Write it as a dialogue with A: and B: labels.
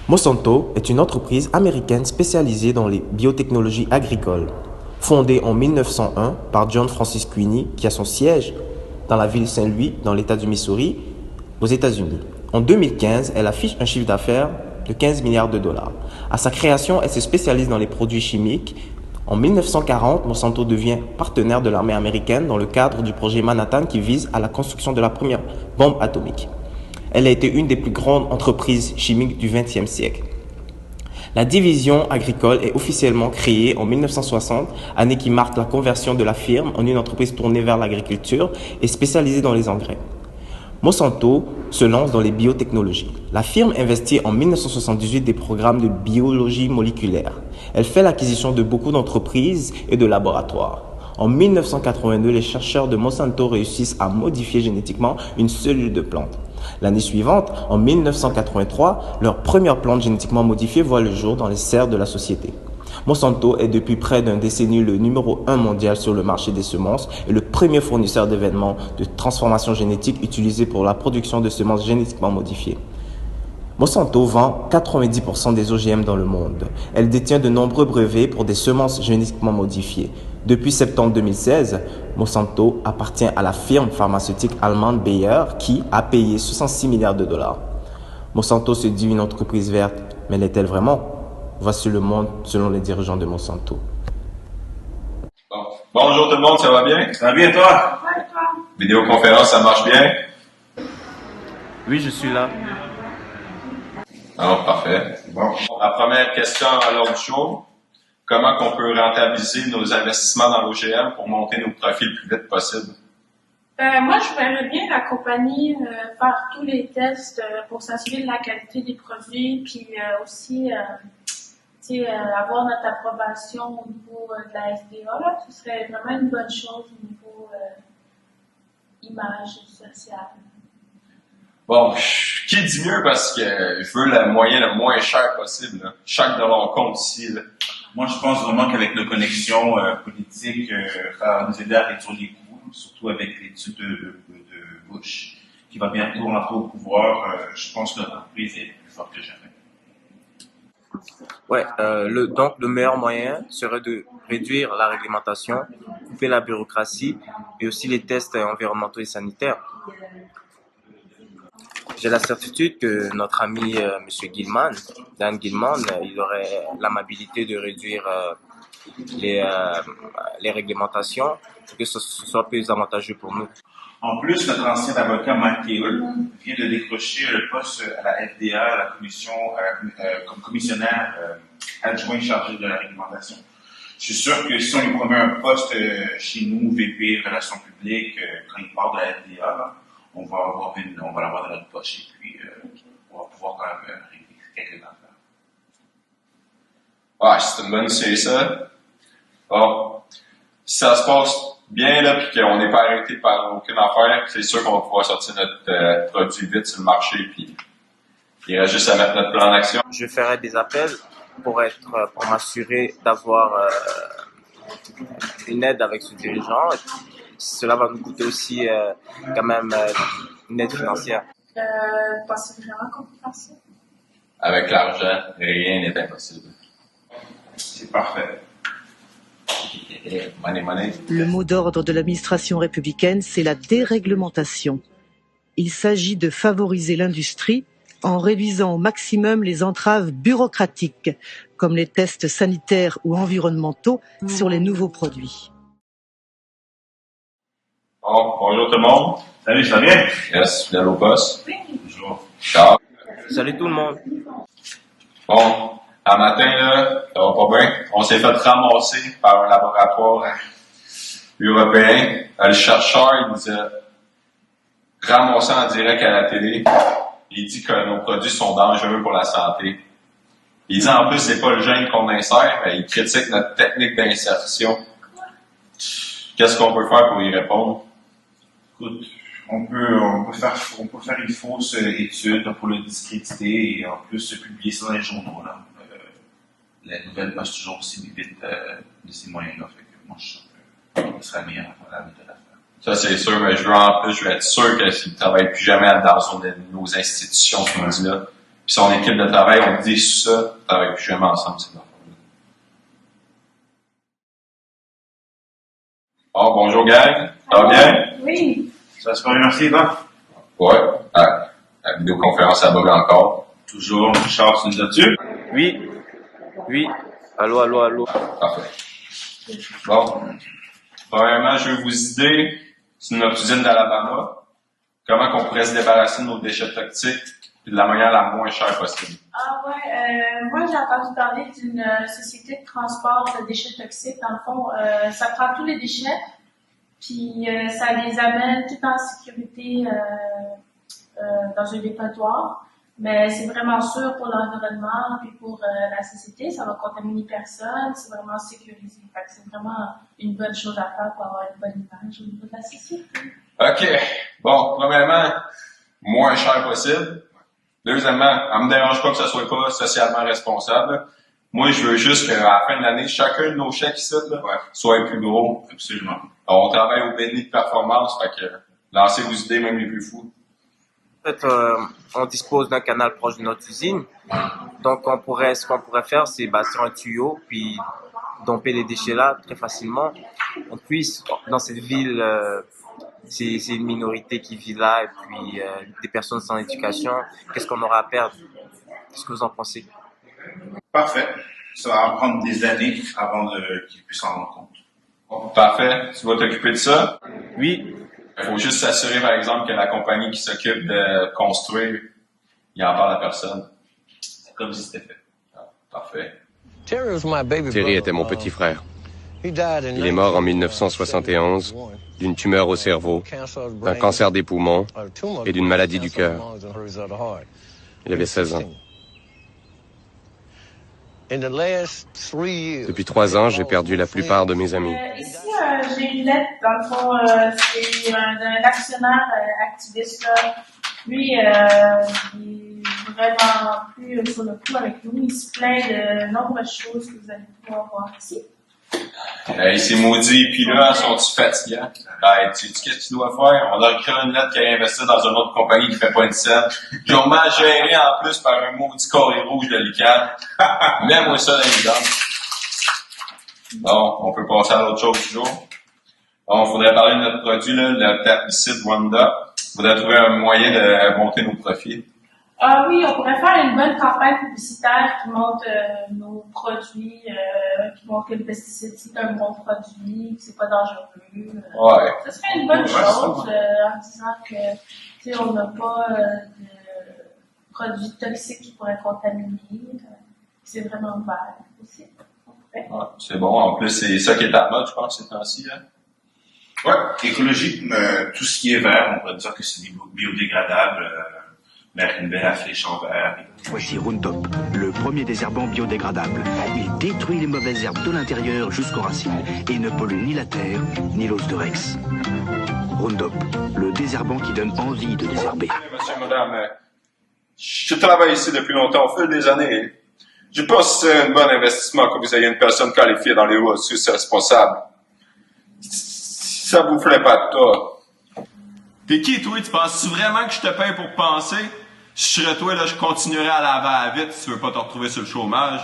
A: Monsanto est une entreprise américaine spécialisée dans les biotechnologies agricoles. Fondée en 1901 par John Francis Queeny, qui a son siège dans la ville de Saint-Louis, dans l'État du Missouri, aux États-Unis. En 2015, elle affiche un chiffre d'affaires de 15 milliards de dollars. À sa création, elle se spécialise dans les produits chimiques. En 1940, Monsanto devient partenaire de l'armée américaine dans le cadre du projet Manhattan qui vise à la construction de la première bombe atomique. Elle a été une des plus grandes entreprises chimiques du XXe siècle. La division agricole est officiellement créée en 1960, année qui marque la conversion de la firme en une entreprise tournée vers l'agriculture et spécialisée dans les engrais. Monsanto se lance dans les biotechnologies. La firme investit en 1978 des programmes de biologie moléculaire. Elle fait l'acquisition de beaucoup d'entreprises et de laboratoires. En 1982, les chercheurs de Monsanto réussissent à modifier génétiquement une cellule de plante. L'année suivante, en 1983, leur première plante génétiquement modifiée voit le jour dans les serres de la société. Monsanto est depuis près d'un décennie le numéro 1 mondial sur le marché des semences et le premier fournisseur d'événements de transformation génétique utilisés pour la production de semences génétiquement modifiées. Monsanto vend 90% des OGM dans le monde. Elle détient de nombreux brevets pour des semences génétiquement modifiées. Depuis septembre 2016, Monsanto appartient à la firme pharmaceutique allemande Bayer qui a payé 66 milliards de dollars. Monsanto se dit une entreprise verte, mais l'est-elle vraiment? Voici le monde selon les dirigeants de Monsanto.
B: Bonjour tout le monde, ça va bien?
C: Ça va bien toi?
D: Ouais, toi?
B: Vidéoconférence, ça marche bien?
A: Oui, je suis là.
B: Alors, parfait.
C: Bon.
B: La première question à l'ordre du jour. Comment qu'on peut rentabiliser nos investissements dans l'OGM pour monter nos profits le plus vite possible?
D: Moi, je verrais bien la compagnie faire tous les tests pour s'assurer de la qualité des produits, puis aussi avoir notre approbation au niveau de la FDA. Là. Ce serait vraiment une bonne chose au niveau image sociale.
B: Bon, qui dit mieux parce que je veux le moyen le moins cher possible. Là. Chaque dollar compte ici. Là.
C: Moi, je pense vraiment qu'avec nos connexions politiques, ça va nous aider à réduire les coûts, surtout avec l'étude de Bush, qui va bientôt rentrer au pouvoir. Je pense que notre entreprise est plus forte que jamais.
A: Donc le meilleur moyen serait de réduire la réglementation, couper la bureaucratie et aussi les tests environnementaux et sanitaires. J'ai la certitude que notre ami Monsieur Gilman, Dan Gilman, il aurait l'amabilité de réduire les réglementations pour que ce soit plus avantageux pour nous.
C: En plus, notre ancien avocat Mike Taylor vient de décrocher le poste à la FDA, à la commission, comme commissionnaire adjoint chargé de la réglementation. Je suis sûr que si on lui promet un poste chez nous, VP Relations publiques, quand il part de la FDA, là, on va l'avoir dans notre poche et puis on va pouvoir quand même régler quelques affaires.
B: Ouais, c'est une bonne idée, ça. Bon, si ça se passe bien, là, puis qu'on n'est pas arrêté par aucune affaire, c'est sûr qu'on va pouvoir sortir notre produit vite sur le marché, puis il reste juste à mettre notre plan d'action.
A: Je ferai des appels pour m'assurer d'avoir une aide avec ce dirigeant. Et puis, cela va nous coûter aussi quand même une aide financière.
D: Pensez vraiment qu'on peut faire ça?
B: Avec l'argent, rien n'est impossible.
C: C'est parfait.
B: Money.
E: Le mot d'ordre de l'administration républicaine, c'est la déréglementation. Il s'agit de favoriser l'industrie en réduisant au maximum les entraves bureaucratiques, comme les tests sanitaires ou environnementaux sur les nouveaux produits.
B: Bon, bonjour tout le monde.
C: Salut, ça va bien?
B: Yes, fidèle au poste.
D: Oui.
C: Bonjour.
B: Ciao.
A: Salut tout le monde.
B: Bon, un matin, là, ça va pas bien. On s'est fait ramasser par un laboratoire européen. Le chercheur, il nous a ramassé en direct à la télé. Il dit que nos produits sont dangereux pour la santé. Il dit en plus, c'est pas le gène qu'on insère, mais il critique notre technique d'insertion. Qu'est-ce qu'on peut faire pour y répondre?
C: Écoute, on peut faire une fausse étude pour le discréditer et en plus publier ça dans les journaux. Là. La nouvelle passe toujours aussi vite de ces moyens-là. Fait que moi, je suis sûr que ce serait la meilleure méthode à faire.
B: Ça, c'est sûr, mais je veux être sûr que s'il ne travaille plus jamais dans une de nos institutions, ce qu'on dit là, puis son équipe de travail ont dit ça, on ne travaille plus jamais ensemble, c'est normal. Oh, bonjour gang, ça va bien?
D: Oui.
C: Ça se passe, merci, toi?
B: Ouais, la vidéoconférence à bug encore.
C: Toujours, Charles, tu nous as-tu?
A: Oui, oui. Allô, allô, allô.
B: Parfait. Bon, premièrement, je veux vous aider sur notre usine d'Alabama. Comment qu'on pourrait se débarrasser de nos déchets toxiques de la manière la moins chère possible.
D: Ah ouais, moi j'ai entendu parler d'une société de transport de déchets toxiques. Dans le fond, ça prend tous les déchets, puis ça les amène tout en sécurité dans un dépotoir. Mais c'est vraiment sûr pour l'environnement puis pour la société, ça va contaminer personne, c'est vraiment sécurisé. Fait que c'est vraiment une bonne chose à faire pour avoir une bonne image au niveau de la société.
B: OK. Bon, premièrement, moins cher possible. Deuxièmement, elle me dérange pas que ça soit pas socialement responsable. Moi, je veux juste qu'à la fin de l'année, chacun de nos chèques ici, là, soit plus gros.
C: Absolument.
B: On travaille au béni de performance, fait que lancez vos idées, même les plus fous.
A: En fait, on dispose d'un canal proche de notre usine. Donc, ce qu'on pourrait faire, c'est sur un tuyau, puis domper les déchets là très facilement. On puisse, dans cette ville, c'est une minorité qui vit là, et puis des personnes sans éducation. Qu'est-ce qu'on aura à perdre? Qu'est-ce que vous en pensez?
C: Parfait. Ça va prendre des années avant qu'ils puissent s'en rendre compte.
B: Bon, parfait. Tu vas t'occuper de ça?
A: Oui.
B: Il faut juste s'assurer, par exemple, que la compagnie qui s'occupe de construire, il en parle à personne. C'est comme si c'était fait. Ah, parfait.
F: Terry était mon petit frère. Il est mort en 1971 d'une tumeur au cerveau, d'un cancer des poumons et d'une maladie du cœur. Il avait 16 ans. Depuis 3 ans, j'ai perdu la plupart de mes amis.
D: Ici, j'ai une lettre, dans le fond, c'est un actionnaire activiste. Là. Lui, il est vraiment plus sur le coup avec nous. Il se plaint de nombreuses choses que vous allez pouvoir voir ici.
B: Hey, c'est maudit, puis là, sont-ils fatigants? Hey, tu sais qu'est-ce que tu dois faire? On a écrit une lettre qui a investi dans une autre compagnie qui fait pas une scène. Ils ont mal géré en plus par un maudit carré rouge de l'ICAN. Mets-moi ça dans les dents. Bon, on peut passer à l'autre chose du jour. Bon, il faudrait parler de notre produit, là, le herbicide Roundup. Il faudrait trouver un moyen de monter nos profits.
D: Ah oui, on pourrait faire une bonne campagne publicitaire qui montre nos produits, qui montre que le pesticide c'est un bon produit, que c'est pas dangereux.
B: Ouais.
D: Ça serait une bonne chose en disant que tu sais on n'a pas de produits toxiques qui pourraient contaminer. C'est vraiment vert aussi.
B: Ouais, c'est bon. En plus, c'est ça qui est à mode, je pense, ces temps-ci. Hein?
C: Ouais, écologique, tout ce qui est vert, on pourrait dire que c'est biodégradable. Mettre une belle affiche en verre.
G: Voici Roundup, le premier désherbant biodégradable. Il détruit les mauvaises herbes de l'intérieur jusqu'aux racines et ne pollue ni la terre, ni l'os de Rex. Roundup, le désherbant qui donne envie de désherber.
B: Monsieur, madame, je travaille ici depuis longtemps, au fil des années. Je pense que c'est un bon investissement que vous ayez une personne qualifiée dans les ressources responsables. Ça vous ferait pas de tort. T'es qui, toi? Tu penses-tu vraiment que je te paye pour penser? Si je serais toi, là, je continuerais à laver à vite si tu veux pas te retrouver sur le chômage.